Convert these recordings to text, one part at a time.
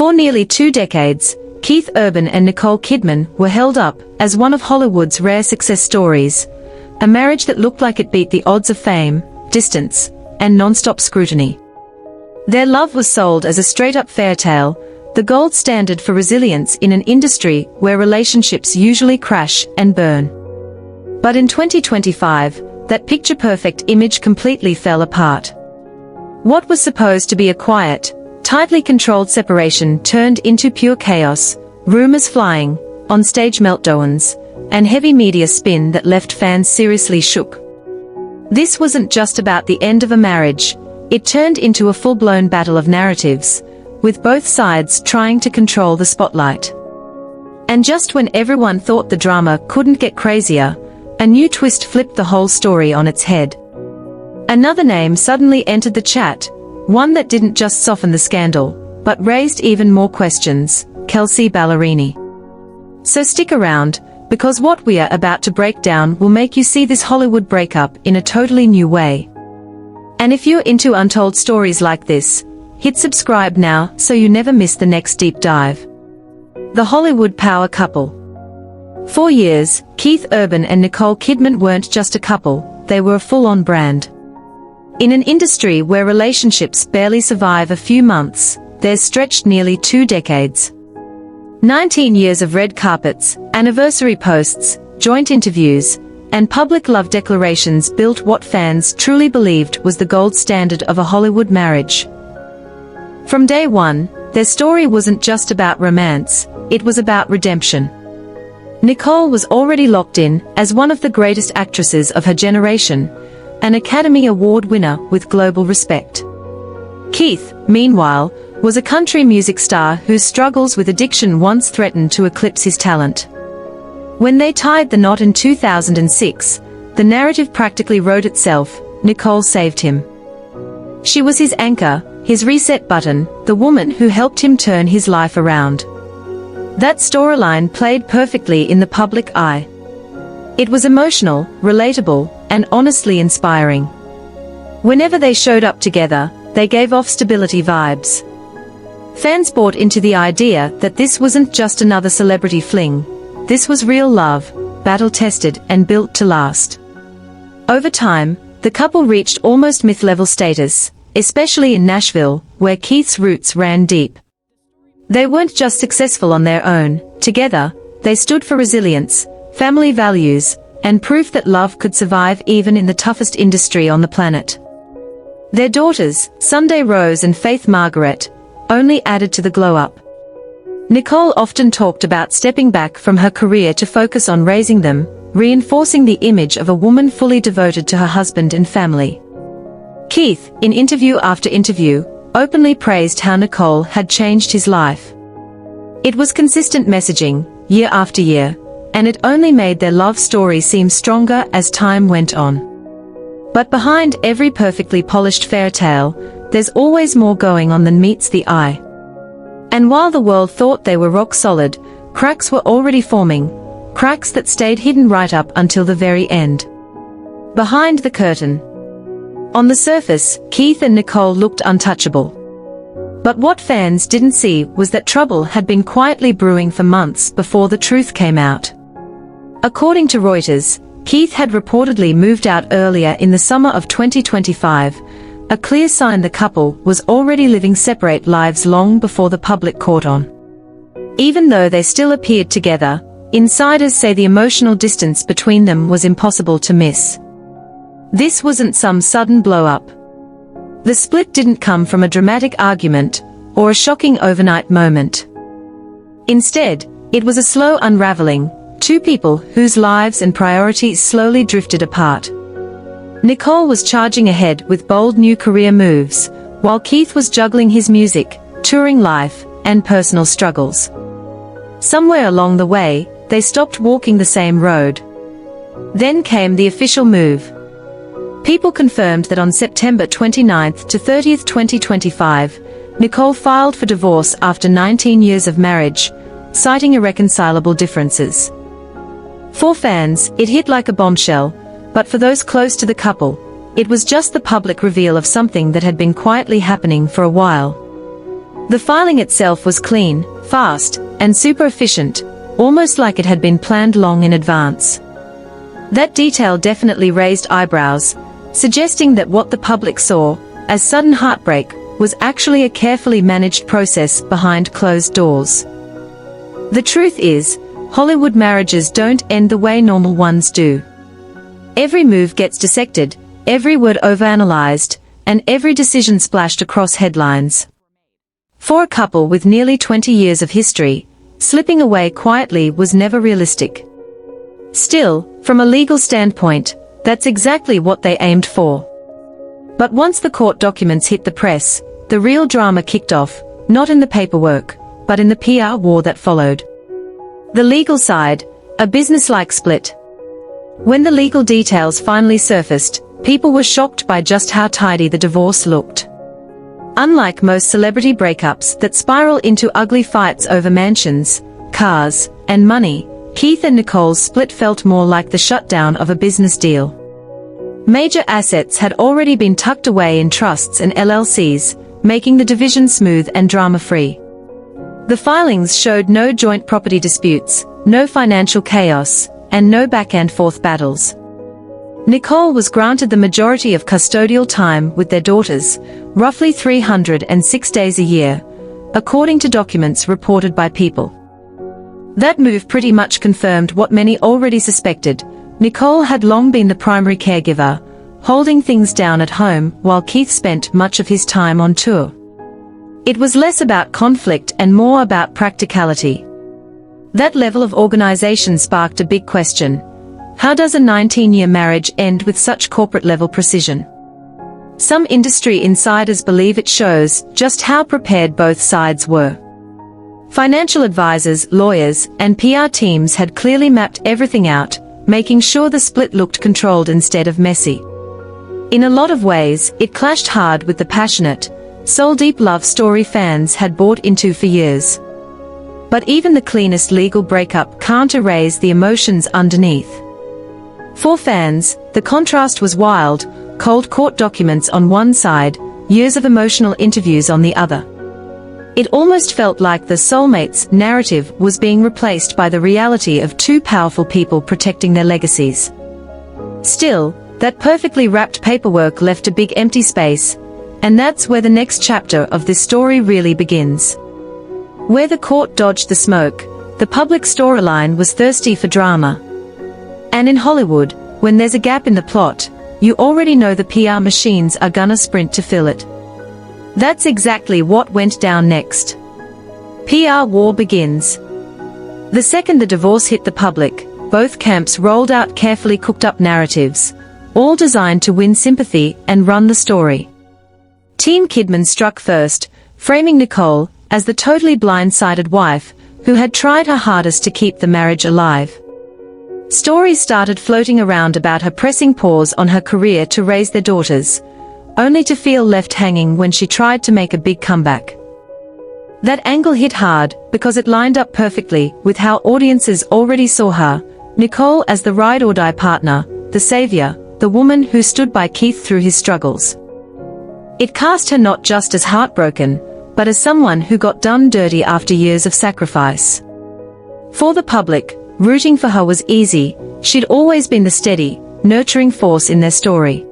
For nearly 2 decades, Keith Urban and Nicole Kidman were held up as one of Hollywood's rare success stories, a marriage that looked like it beat the odds of fame, distance, and non-stop scrutiny. Their love was sold as a straight-up fairytale, the gold standard for resilience in an industry where relationships usually crash and burn. But in 2025, that picture-perfect image completely fell apart. What was supposed to be a quiet, tightly controlled separation turned into pure chaos, rumors flying, on-stage meltdowns, and heavy media spin that left fans seriously shook. This wasn't just about the end of a marriage, it turned into a full-blown battle of narratives, with both sides trying to control the spotlight. And just when everyone thought the drama couldn't get crazier, a new twist flipped the whole story on its head. Another name suddenly entered the chat, one that didn't just soften the scandal, but raised even more questions: Kelsea Ballerini. So stick around, because what we are about to break down will make you see this Hollywood breakup in a totally new way. And if you're into untold stories like this, hit subscribe now so you never miss the next deep dive. The Hollywood power couple. For years, Keith Urban and Nicole Kidman weren't just a couple, they were a full-on brand. In an industry where relationships barely survive a few months, theirs stretched nearly 2 decades. 19 years of red carpets, anniversary posts, joint interviews, and public love declarations built what fans truly believed was the gold standard of a Hollywood marriage. From day one, their story wasn't just about romance, it was about redemption. Nicole was already locked in as one of the greatest actresses of her generation, an Academy Award winner with global respect. Keith, meanwhile, was a country music star whose struggles with addiction once threatened to eclipse his talent. When they tied the knot in 2006, the narrative practically wrote itself. Nicole saved him. She was his anchor, his reset button, the woman who helped him turn his life around. That storyline played perfectly in the public eye. It was emotional, relatable, and honestly inspiring. Whenever they showed up together, they gave off stability vibes. Fans bought into the idea that this wasn't just another celebrity fling, this was real love, battle-tested and built to last. Over time, the couple reached almost myth-level status, especially in Nashville, where Keith's roots ran deep. They weren't just successful on their own, together, they stood for resilience, family values, and proof that love could survive even in the toughest industry on the planet. Their daughters, Sunday Rose and Faith Margaret, only added to the glow-up. Nicole often talked about stepping back from her career to focus on raising them, reinforcing the image of a woman fully devoted to her husband and family. Keith, in interview after interview, openly praised how Nicole had changed his life. It was consistent messaging, year after year, and it only made their love story seem stronger as time went on. But behind every perfectly polished fairytale, there's always more going on than meets the eye. And while the world thought they were rock solid, cracks were already forming, cracks that stayed hidden right up until the very end. Behind the curtain. On the surface, Keith and Nicole looked untouchable. But what fans didn't see was that trouble had been quietly brewing for months before the truth came out. According to Reuters, Keith had reportedly moved out earlier in the summer of 2025, a clear sign the couple was already living separate lives long before the public caught on. Even though they still appeared together, insiders say the emotional distance between them was impossible to miss. This wasn't some sudden blow-up. The split didn't come from a dramatic argument or a shocking overnight moment. Instead, it was a slow unraveling, two people whose lives and priorities slowly drifted apart. Nicole was charging ahead with bold new career moves, while Keith was juggling his music, touring life, and personal struggles. Somewhere along the way, they stopped walking the same road. Then came the official move. People confirmed that on September 29 to 30, 2025, Nicole filed for divorce after 19 years of marriage, citing irreconcilable differences. For fans, it hit like a bombshell, but for those close to the couple, it was just the public reveal of something that had been quietly happening for a while. The filing itself was clean, fast, and super efficient, almost like it had been planned long in advance. That detail definitely raised eyebrows, suggesting that what the public saw as sudden heartbreak was actually a carefully managed process behind closed doors. The truth is, Hollywood marriages don't end the way normal ones do. Every move gets dissected, every word overanalyzed, and every decision splashed across headlines. For a couple with nearly 20 years of history, slipping away quietly was never realistic. Still, from a legal standpoint, that's exactly what they aimed for. But once the court documents hit the press, the real drama kicked off, not in the paperwork, but in the PR war that followed. The legal side, a business-like split. When the legal details finally surfaced, people were shocked by just how tidy the divorce looked. Unlike most celebrity breakups that spiral into ugly fights over mansions, cars, and money, Keith and Nicole's split felt more like the shutdown of a business deal. Major assets had already been tucked away in trusts and LLCs, making the division smooth and drama-free. The filings showed no joint property disputes, no financial chaos, and no back-and-forth battles. Nicole was granted the majority of custodial time with their daughters, roughly 306 days a year, according to documents reported by People. That move pretty much confirmed what many already suspected. Nicole had long been the primary caregiver, holding things down at home while Keith spent much of his time on tour. It was less about conflict and more about practicality. That level of organization sparked a big question. How does a 19-year marriage end with such corporate-level precision? Some industry insiders believe it shows just how prepared both sides were. Financial advisors, lawyers, and PR teams had clearly mapped everything out, making sure the split looked controlled instead of messy. In a lot of ways, it clashed hard with the passionate, soul-deep love story fans had bought into for years. But even the cleanest legal breakup can't erase the emotions underneath. For fans, the contrast was wild: cold court documents on one side, years of emotional interviews on the other. It almost felt like the soulmates narrative was being replaced by the reality of two powerful people protecting their legacies. Still, that perfectly wrapped paperwork left a big empty space, and that's where the next chapter of this story really begins. Where the court dodged the smoke, the public storyline was thirsty for drama. And in Hollywood, when there's a gap in the plot, you already know the PR machines are gonna sprint to fill it. That's exactly what went down next. PR war begins. The second the divorce hit the public, both camps rolled out carefully cooked-up narratives, all designed to win sympathy and run the story. Team Kidman struck first, framing Nicole as the totally blindsided wife who had tried her hardest to keep the marriage alive. Stories started floating around about her pressing pause on her career to raise their daughters, only to feel left hanging when she tried to make a big comeback. That angle hit hard because it lined up perfectly with how audiences already saw her, Nicole as the ride-or-die partner, the savior, the woman who stood by Keith through his struggles. It cast her not just as heartbroken, but as someone who got done dirty after years of sacrifice. For the public, rooting for her was easy. She'd always been the steady, nurturing force in their story.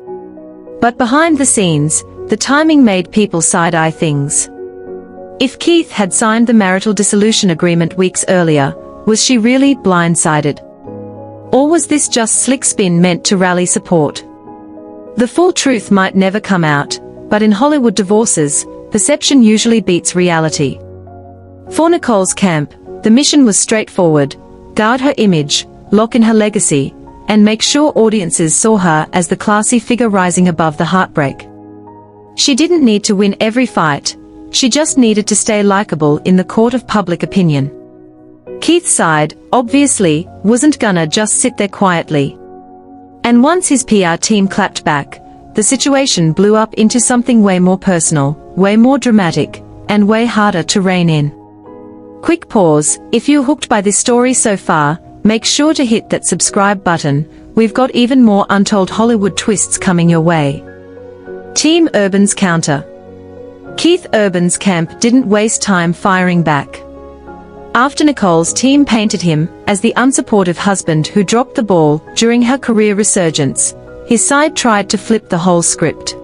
But behind the scenes, the timing made people side-eye things. If Keith had signed the marital dissolution agreement weeks earlier, was she really blindsided? Or was this just slick spin meant to rally support? The full truth might never come out, but in Hollywood divorces, perception usually beats reality. For Nicole's camp, the mission was straightforward: guard her image, lock in her legacy, and make sure audiences saw her as the classy figure rising above the heartbreak. She didn't need to win every fight, she just needed to stay likable in the court of public opinion. Keith's side, obviously, wasn't gonna just sit there quietly. And once his PR team clapped back, the situation blew up into something way more personal, way more dramatic, and way harder to rein in. Quick pause: if you're hooked by this story so far, make sure to hit that subscribe button. We've got even more untold Hollywood twists coming your way. Team Urban's counter. Keith Urban's camp didn't waste time firing back. After Nicole's team painted him as the unsupportive husband who dropped the ball during her career resurgence, his side tried to flip the whole script.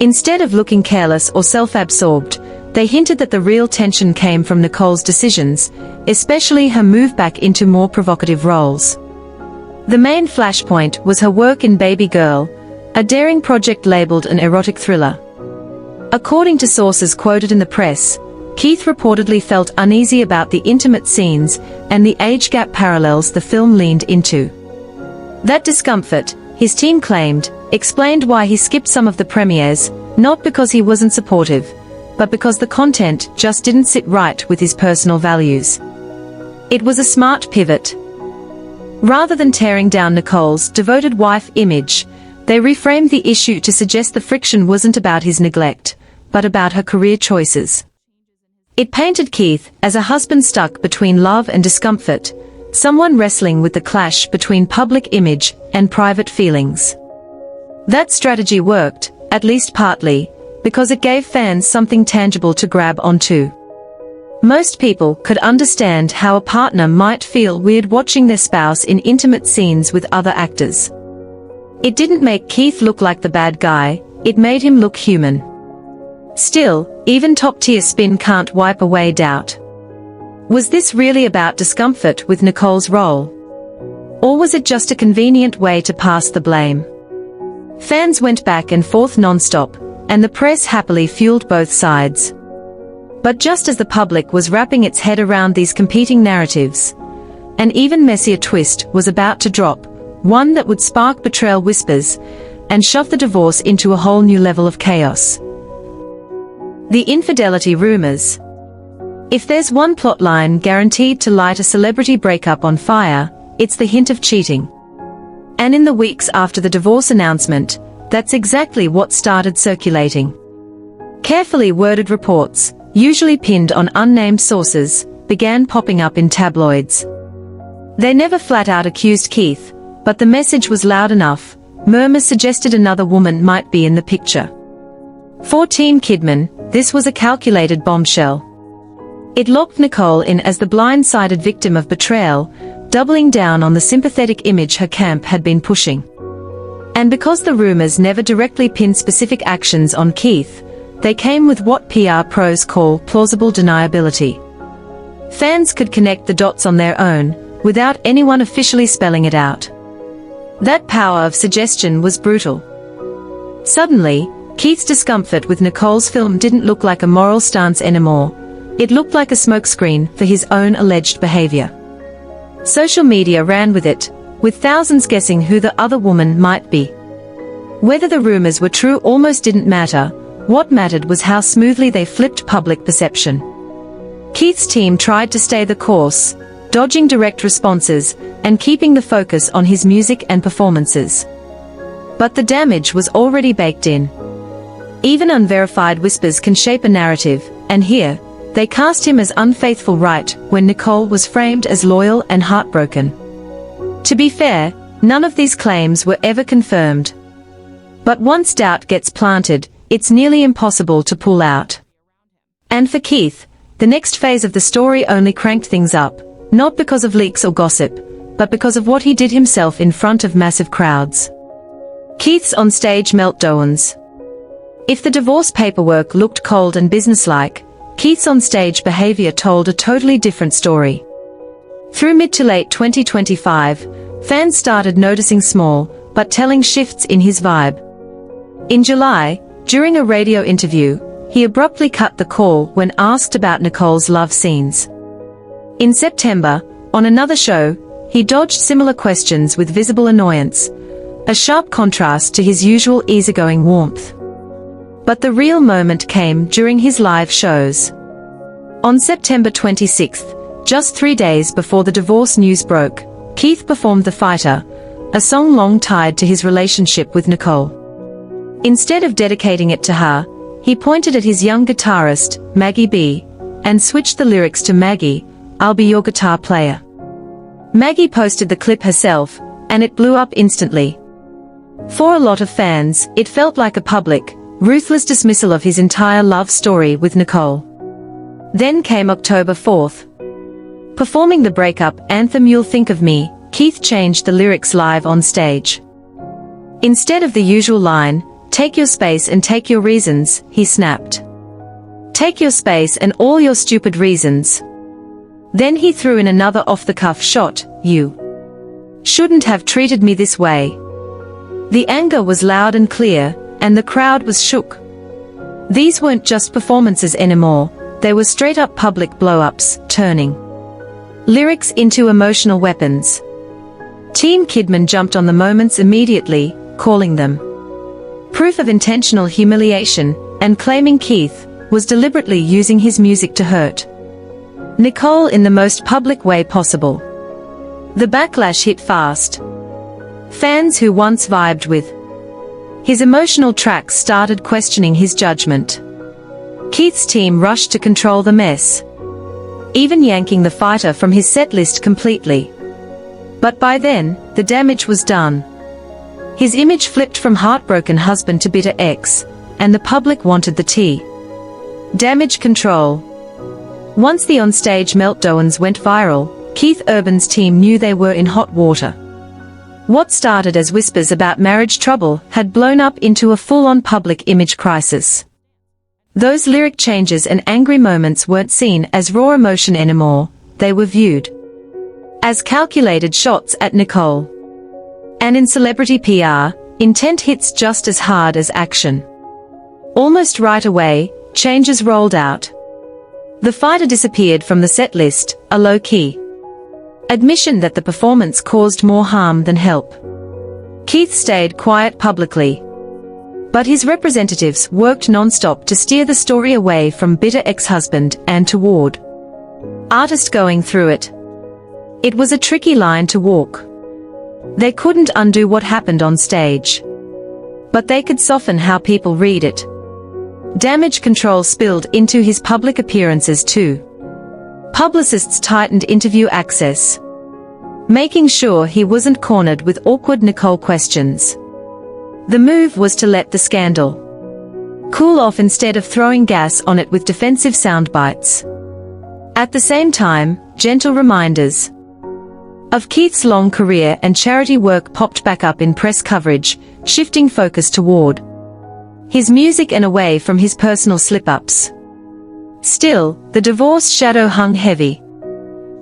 Instead of looking careless or self-absorbed, they hinted that the real tension came from Nicole's decisions, especially her move back into more provocative roles. The main flashpoint was her work in Baby Girl, a daring project labeled an erotic thriller. According to sources quoted in the press, Keith reportedly felt uneasy about the intimate scenes and the age gap parallels the film leaned into. That discomfort, his team claimed, explained why he skipped some of the premieres, not because he wasn't supportive, but because the content just didn't sit right with his personal values. It was a smart pivot. Rather than tearing down Nicole's devoted wife image, they reframed the issue to suggest the friction wasn't about his neglect, but about her career choices. It painted Keith as a husband stuck between love and discomfort, someone wrestling with the clash between public image and private feelings. That strategy worked, at least partly, because it gave fans something tangible to grab onto. Most people could understand how a partner might feel weird watching their spouse in intimate scenes with other actors. It didn't make Keith look like the bad guy, it made him look human. Still, even top-tier spin can't wipe away doubt. Was this really about discomfort with Nicole's role? Or was it just a convenient way to pass the blame? Fans went back and forth non-stop, and the press happily fueled both sides. But just as the public was wrapping its head around these competing narratives, an even messier twist was about to drop, one that would spark betrayal whispers and shove the divorce into a whole new level of chaos. The infidelity rumors. If there's one plotline guaranteed to light a celebrity breakup on fire, it's the hint of cheating. And in the weeks after the divorce announcement, that's exactly what started circulating. Carefully worded reports, usually pinned on unnamed sources, began popping up in tabloids. They never flat out accused Keith, but the message was loud enough. Murmurs suggested another woman might be in the picture. For Team Kidman, this was a calculated bombshell. It locked Nicole in as the blindsided victim of betrayal, doubling down on the sympathetic image her camp had been pushing. And because the rumors never directly pinned specific actions on Keith, they came with what PR pros call plausible deniability. Fans could connect the dots on their own, without anyone officially spelling it out. That power of suggestion was brutal. Suddenly, Keith's discomfort with Nicole's film didn't look like a moral stance anymore. It looked like a smokescreen for his own alleged behavior. Social media ran with it, with thousands guessing who the other woman might be. Whether the rumors were true almost didn't matter. What mattered was how smoothly they flipped public perception. Keith's team tried to stay the course, dodging direct responses and keeping the focus on his music and performances. But the damage was already baked in. Even unverified whispers can shape a narrative, and here, they cast him as unfaithful right when Nicole was framed as loyal and heartbroken. To be fair, none of these claims were ever confirmed. But once doubt gets planted, it's nearly impossible to pull out. And for Keith, the next phase of the story only cranked things up, not because of leaks or gossip, but because of what he did himself in front of massive crowds. Keith's on-stage meltdowns. If the divorce paperwork looked cold and businesslike, Keith's on-stage behavior told a totally different story. Through mid to late 2025, fans started noticing small, but telling shifts in his vibe. In July, during a radio interview, he abruptly cut the call when asked about Nicole's love scenes. In September, on another show, he dodged similar questions with visible annoyance, a sharp contrast to his usual easygoing warmth. But the real moment came during his live shows. On September 26th, just 3 days before the divorce news broke, Keith performed The Fighter, a song long tied to his relationship with Nicole. Instead of dedicating it to her, he pointed at his young guitarist, Maggie B, and switched the lyrics to Maggie, I'll be your guitar player. Maggie posted the clip herself, and it blew up instantly. For a lot of fans, it felt like a public, ruthless dismissal of his entire love story with Nicole. Then came October 4th. Performing the breakup anthem You'll Think of Me, Keith changed the lyrics live on stage. Instead of the usual line, "Take your space and take your reasons," he snapped, "Take your space and all your stupid reasons." Then he threw in another off-the-cuff shot, "You shouldn't have treated me this way." The anger was loud and clear, and the crowd was shook. These weren't just performances anymore, they were straight-up public blow-ups, turning lyrics into emotional weapons. Team Kidman jumped on the moments immediately, calling them proof of intentional humiliation, and claiming Keith was deliberately using his music to hurt Nicole in the most public way possible. The backlash hit fast. Fans who once vibed with his emotional tracks started questioning his judgment. Keith's team rushed to control the mess, even yanking the fighter from his setlist completely. But by then, the damage was done. His image flipped from heartbroken husband to bitter ex, and the public wanted the tea. Damage control. Once the onstage meltdowns went viral, Keith Urban's team knew they were in hot water. What started as whispers about marriage trouble had blown up into a full-on public image crisis. Those lyric changes and angry moments weren't seen as raw emotion anymore, they were viewed as calculated shots at Nicole. And in celebrity PR, intent hits just as hard as action. Almost right away, changes rolled out. The fighter disappeared from the set list, a low-key admission that the performance caused more harm than help. Keith stayed quiet publicly, but his representatives worked non-stop to steer the story away from bitter ex-husband and toward artist going through it. It was a tricky line to walk. They couldn't undo what happened on stage, but they could soften how people read it. Damage control spilled into his public appearances too. Publicists tightened interview access, making sure he wasn't cornered with awkward Nicole questions. The move was to let the scandal cool off instead of throwing gas on it with defensive soundbites. At the same time, gentle reminders of Keith's long career and charity work popped back up in press coverage, shifting focus toward his music and away from his personal slip-ups. Still, the divorce shadow hung heavy.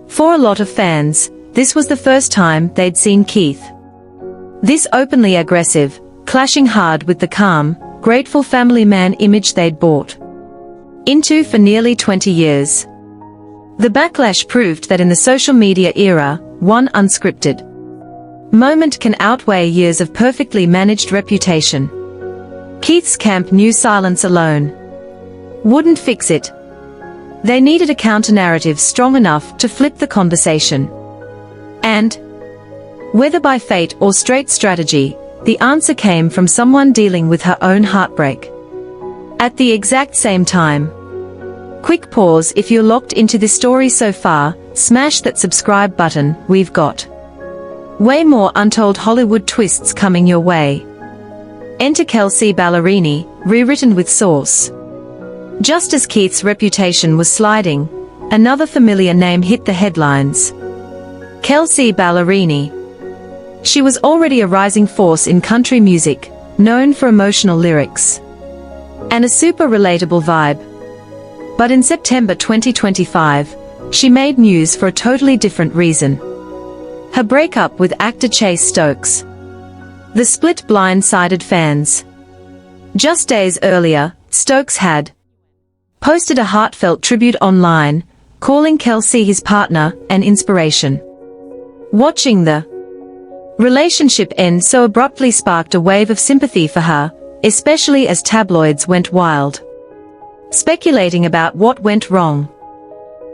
For a lot of fans, this was the first time they'd seen Keith this openly aggressive, clashing hard with the calm, grateful family man image they'd bought into for nearly 20 years. The backlash proved that in the social media era, one unscripted moment can outweigh years of perfectly managed reputation. Keith's camp knew silence alone wouldn't fix it. They needed a counter-narrative strong enough to flip the conversation. And, whether by fate or straight strategy, the answer came from someone dealing with her own heartbreak. At the exact same time. Quick pause if you're locked into this story so far, smash that subscribe button, we've got way more untold Hollywood twists coming your way. Enter Kelsea Ballerini, rewritten with sauce. Just as Keith's reputation was sliding, another familiar name hit the headlines. Kelsea Ballerini. She was already a rising force in country music, known for emotional lyrics and a super relatable vibe. But in September 2025, she made news for a totally different reason. Her breakup with actor Chase Stokes. The split blindsided fans. Just days earlier, Stokes had posted a heartfelt tribute online, calling Kelsea his partner and inspiration. Watching the relationship end so abruptly sparked a wave of sympathy for her, especially as tabloids went wild, speculating about what went wrong.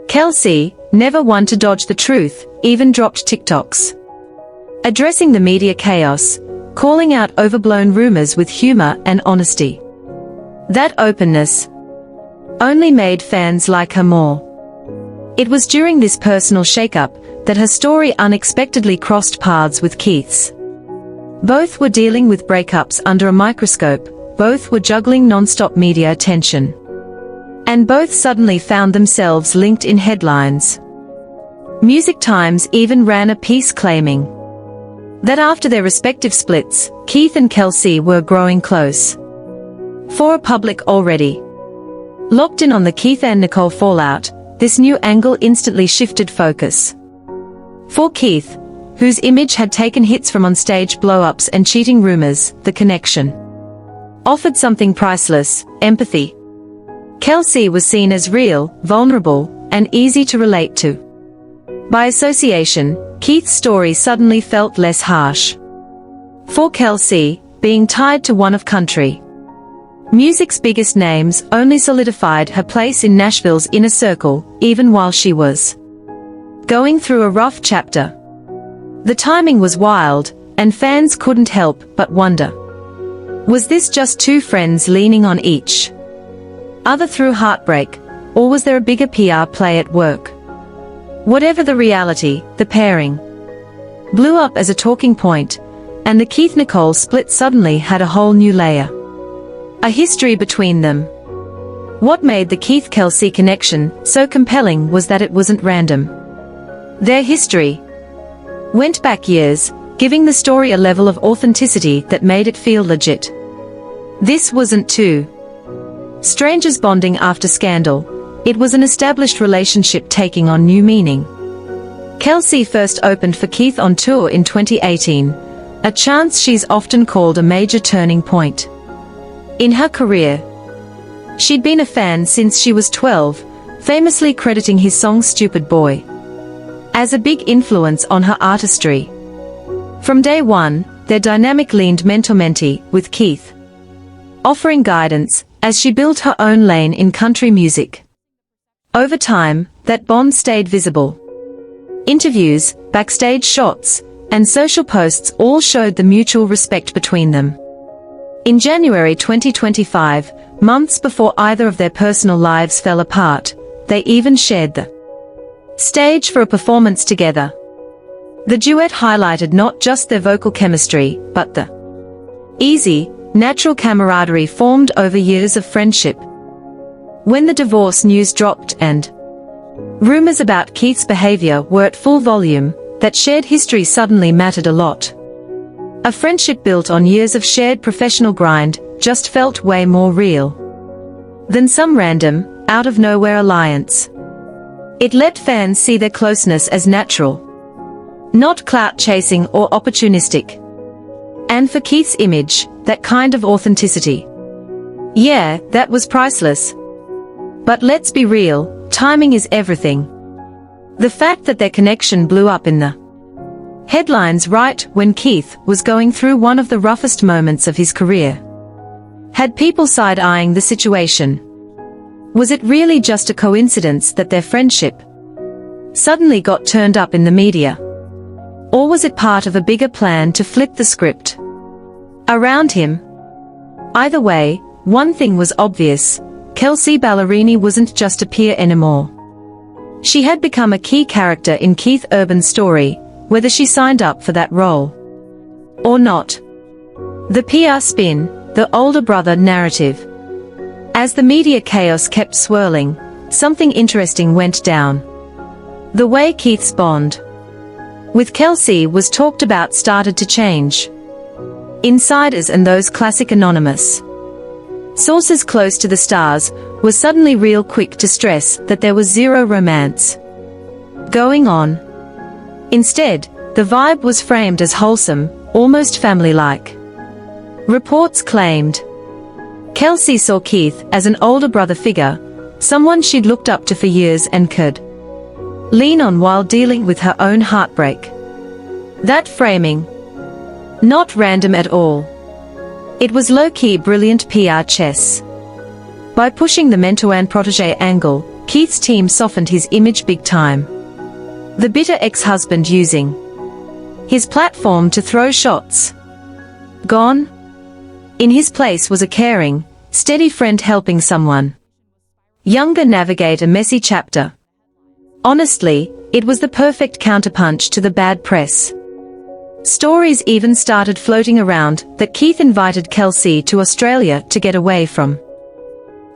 Kelsea, never one to dodge the truth, even dropped TikToks addressing the media chaos, calling out overblown rumors with humor and honesty. That openness only made fans like her more. It was during this personal shakeup that her story unexpectedly crossed paths with Keith's. Both were dealing with breakups under a microscope, both were juggling non-stop media attention. And both suddenly found themselves linked in headlines. Music Times even ran a piece claiming that after their respective splits, Keith and Kelsea were growing close. For a public already locked in on the Keith and Nicole fallout, this new angle instantly shifted focus. For Keith, whose image had taken hits from onstage blow-ups and cheating rumors, the connection offered something priceless: empathy. Kelsea was seen as real, vulnerable, and easy to relate to. By association, Keith's story suddenly felt less harsh. For Kelsea, being tied to one of country music's biggest names only solidified her place in Nashville's inner circle, even while she was going through a rough chapter. The timing was wild, and fans couldn't help but wonder, was this just two friends leaning on each other through heartbreak, or was there a bigger PR play at work? Whatever the reality, the pairing blew up as a talking point, and the Keith-Nicole split suddenly had a whole new layer. A history between them. What made the Keith-Kelsea connection so compelling was that it wasn't random. Their history went back years, giving the story a level of authenticity that made it feel legit. This wasn't two strangers bonding after scandal, it was an established relationship taking on new meaning. Kelsea first opened for Keith on tour in 2018, a chance she's often called a major turning point in her career. She'd been a fan since she was 12, famously crediting his song Stupid Boy as a big influence on her artistry. From day one, their dynamic leaned mentor-mentee, with Keith offering guidance as she built her own lane in country music. Over time, that bond stayed visible. Interviews, backstage shots, and social posts all showed the mutual respect between them. In January 2025, months before either of their personal lives fell apart, they even shared the stage for a performance together. The duet highlighted not just their vocal chemistry, but the easy, natural camaraderie formed over years of friendship. When the divorce news dropped and rumors about Keith's behavior were at full volume, that shared history suddenly mattered a lot. A friendship built on years of shared professional grind just felt way more real than some random, out-of-nowhere alliance. It let fans see their closeness as natural, not clout-chasing or opportunistic. And for Keith's image, that kind of authenticity, yeah, that was priceless. But let's be real, timing is everything. The fact that their connection blew up in the headlines right when Keith was going through one of the roughest moments of his career had people side-eyeing the situation. Was it really just a coincidence that their friendship suddenly got turned up in the media? Or was it part of a bigger plan to flip the script around him? Either way, one thing was obvious: Kelsea Ballerini wasn't just a peer anymore. She had become a key character in Keith Urban's story, whether she signed up for that role or not. The PR spin, the older brother narrative. As the media chaos kept swirling, something interesting went down. The way Keith's bond with Kelsea was talked about started to change. Insiders and those classic anonymous sources close to the stars were suddenly real quick to stress that there was zero romance going on. Instead, the vibe was framed as wholesome, almost family-like. Reports claimed Kelsea saw Keith as an older brother figure, someone she'd looked up to for years and could lean on while dealing with her own heartbreak. That framing, not random at all. It was low-key brilliant PR chess. By pushing the mentor and protege angle, Keith's team softened his image big time. The bitter ex-husband using his platform to throw shots. Gone? In his place was a caring, steady friend helping someone younger navigate a messy chapter. Honestly, it was the perfect counterpunch to the bad press. Stories even started floating around that Keith invited Kelsea to Australia to get away from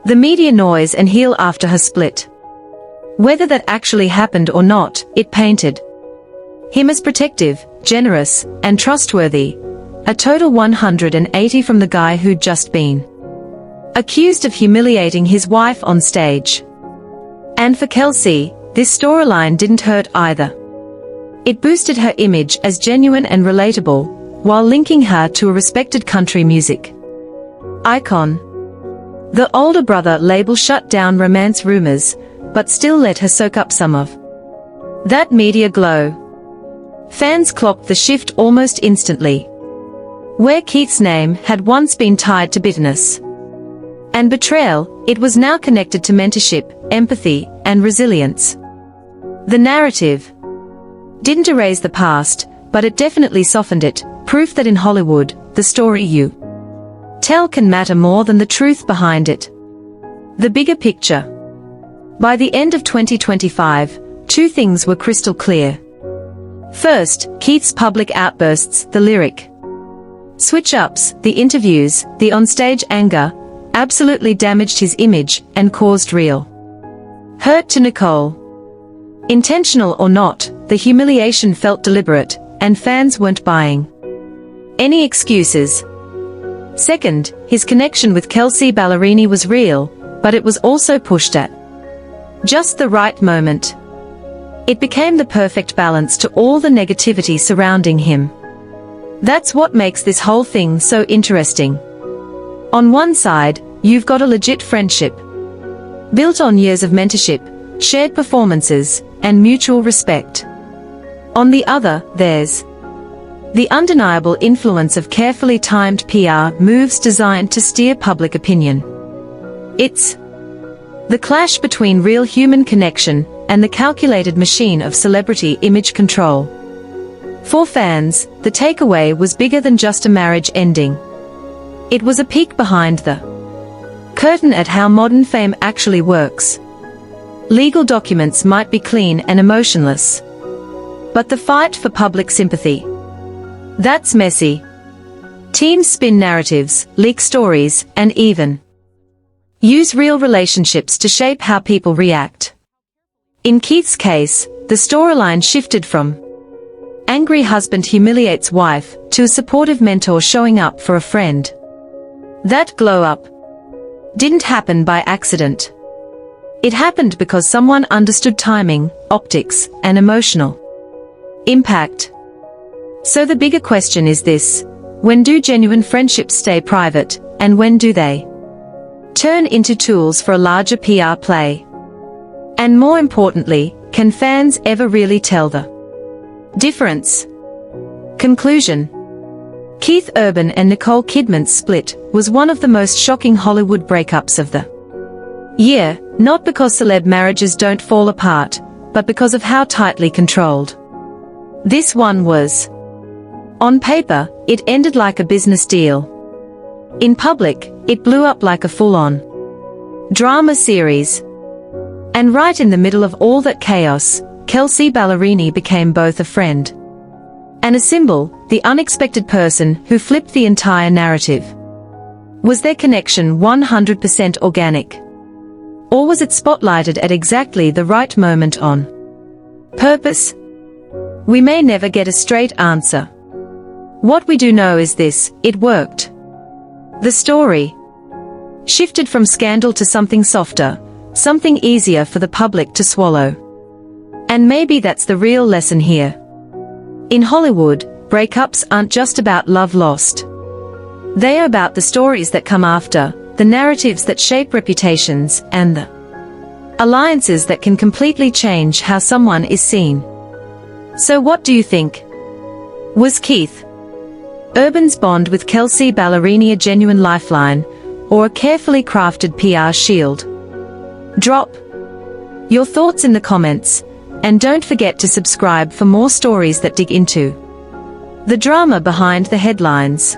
the media noise and heal after her split. Whether that actually happened or not, it painted him as protective, generous, and trustworthy, a total 180 from the guy who'd just been accused of humiliating his wife on stage. And for Kelsea, this storyline didn't hurt either. It boosted her image as genuine and relatable, while linking her to a respected country music icon. The older brother label shut down romance rumors, but still let her soak up some of that media glow. Fans clocked the shift almost instantly. Where Keith's name had once been tied to bitterness and betrayal, it was now connected to mentorship, empathy, and resilience. The narrative didn't erase the past, but it definitely softened it, proof that in Hollywood, the story you tell can matter more than the truth behind it. The bigger picture. By the end of 2025, two things were crystal clear. First, Keith's public outbursts, the lyric switch-ups, the interviews, the onstage anger, absolutely damaged his image and caused real hurt to Nicole. Intentional or not, the humiliation felt deliberate, and fans weren't buying any excuses. Second, his connection with Kelsea Ballerini was real, but it was also pushed at just the right moment. It became the perfect balance to all the negativity surrounding him. That's what makes this whole thing so interesting. On one side, you've got a legit friendship, built on years of mentorship, shared performances, and mutual respect. On the other, there's the undeniable influence of carefully timed PR moves designed to steer public opinion. It's the clash between real human connection and the calculated machine of celebrity image control. For fans, the takeaway was bigger than just a marriage ending. It was a peek behind the curtain at how modern fame actually works. Legal documents might be clean and emotionless, but the fight for public sympathy, that's messy. Teams spin narratives, leak stories, and even use real relationships to shape how people react. In Keith's case, the storyline shifted from angry husband humiliates wife to a supportive mentor showing up for a friend. That glow-up didn't happen by accident. It happened because someone understood timing, optics, and emotional impact. So the bigger question is this: when do genuine friendships stay private, and when do they turn into tools for a larger PR play? And more importantly, can fans ever really tell the difference? Conclusion. Keith Urban and Nicole Kidman's split was one of the most shocking Hollywood breakups of the year, not because celeb marriages don't fall apart, but because of how tightly controlled this one was. On paper, it ended like a business deal. In public, it blew up like a full-on drama series. And right in the middle of all that chaos, Kelsea Ballerini became both a friend and a symbol, the unexpected person who flipped the entire narrative. Was their connection 100% organic? Or was it spotlighted at exactly the right moment on purpose? We may never get a straight answer. What we do know is this: it worked. The story shifted from scandal to something softer, something easier for the public to swallow. And maybe that's the real lesson here. In Hollywood, breakups aren't just about love lost. They are about the stories that come after, the narratives that shape reputations, and the alliances that can completely change how someone is seen. So what do you think? Was Keith Urban's bond with Kelsea Ballerini a genuine lifeline, or a carefully crafted PR shield? Drop your thoughts in the comments, and don't forget to subscribe for more stories that dig into the drama behind the headlines.